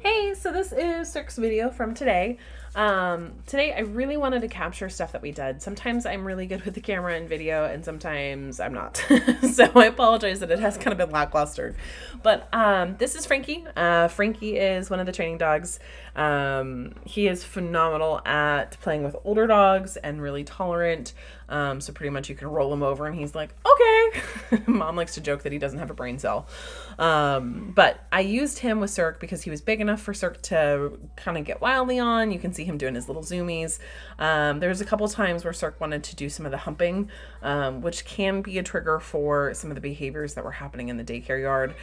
Hey, so this is Cirque's video from today. Today I really wanted to capture stuff that we did. Sometimes I'm really good with the camera and video, and sometimes I'm not. So I apologize that it has kind of been lackluster. But this is Frankie. Frankie is one of the training dogs. He is phenomenal at playing with older dogs and really tolerant. So pretty much you can roll him over and he's like, okay. Mom likes to joke that he doesn't have a brain cell. But I used him with Cirque because he was big enough for Cirque to kind of get wildly on. You can see him doing his little zoomies. There's a couple times where Cirque wanted to do some of the humping, which can be a trigger for some of the behaviors that were happening in the daycare yard.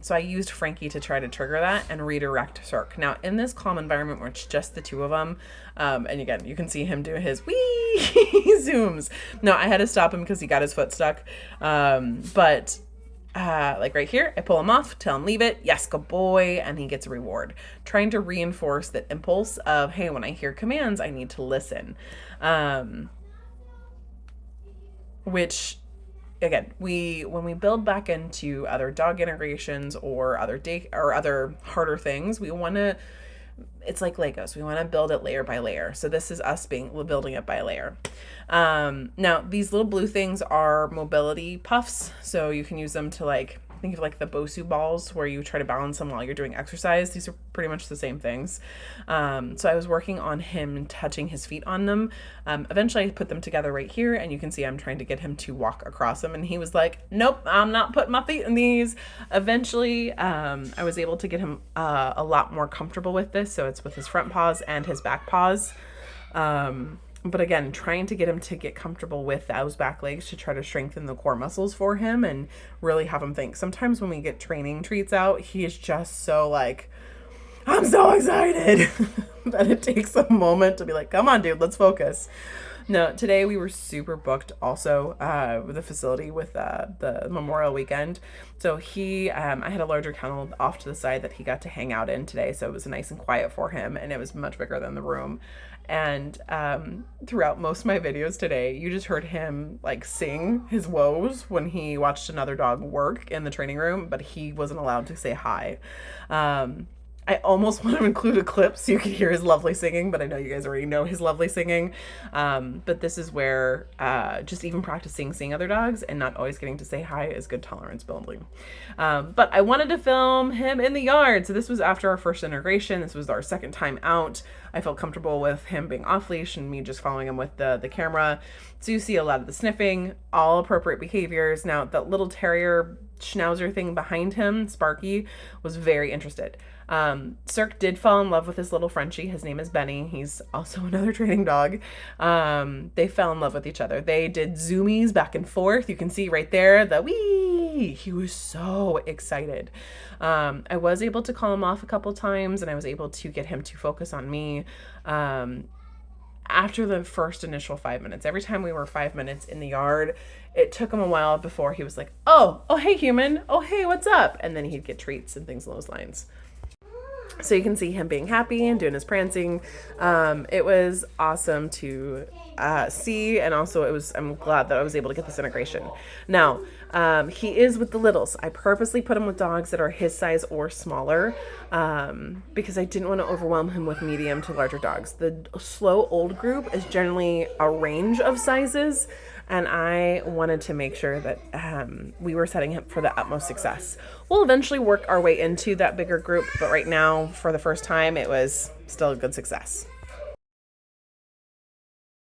So I used Frankie to try to trigger that and redirect Cirque. Now in this calm environment where it's just the two of them, and again, you can see him do his wee zooms. No, I had to stop him because he got his foot stuck. But like right here, I pull him off, tell him leave it. Yes, good boy. And he gets a reward. Trying to reinforce that impulse of, hey, when I hear commands, I need to listen. Which, again, when we build back into other dog integrations or other harder things, we want to, it's like Legos. We want to build it layer by layer. So this is us building it by layer. Now these little blue things are mobility puffs. So you can use them to think of like the Bosu balls where you try to balance them while you're doing exercise. These are pretty much the same things. So I was working on him touching his feet on them. Eventually I put them together right here and you can see I'm trying to get him to walk across them. And he was like, nope, I'm not putting my feet in these. Eventually, I was able to get him a lot more comfortable with this. So it's with his front paws and his back paws. But again, trying to get him to get comfortable with those back legs to try to strengthen the core muscles for him and really have him think. Sometimes when we get training treats out, he is just so like, I'm so excited that it takes a moment to be like, come on, dude, let's focus. No, today we were super booked also with the facility with the Memorial weekend. So I had a larger kennel off to the side that he got to hang out in today. So it was nice and quiet for him and it was much bigger than the room. And throughout most of my videos today, you just heard him like sing his woes when he watched another dog work in the training room, but he wasn't allowed to say hi. I almost want to include a clip so you can hear his lovely singing, but I know you guys already know his lovely singing. But this is where just even practicing seeing other dogs and not always getting to say hi is good tolerance building. But I wanted to film him in the yard. So this was after our first integration. This was our second time out. I felt comfortable with him being off leash and me just following him with the camera. So you see a lot of the sniffing, all appropriate behaviors. Now that little terrier schnauzer thing behind him, Sparky, was very interested. Cirque did fall in love with this little Frenchie. His name is Benny. He's also another training dog. They fell in love with each other. They did zoomies back and forth. You can see right there the wee. He was so excited. I was able to call him off a couple times and I was able to get him to focus on me. After the first initial 5 minutes, every time we were 5 minutes in the yard, it took him a while before he was like, oh, hey, human. Oh, hey, what's up? And then he'd get treats and things along those lines. So you can see him being happy and doing his prancing. It was awesome to see, and also I'm glad that I was able to get this integration. Now, he is with the littles. I purposely put him with dogs that are his size or smaller because I didn't want to overwhelm him with medium to larger dogs. The slow old group is generally a range of sizes, and I wanted to make sure that we were setting him for the utmost success. We'll eventually work our way into that bigger group, but right now, for the first time, it was still a good success.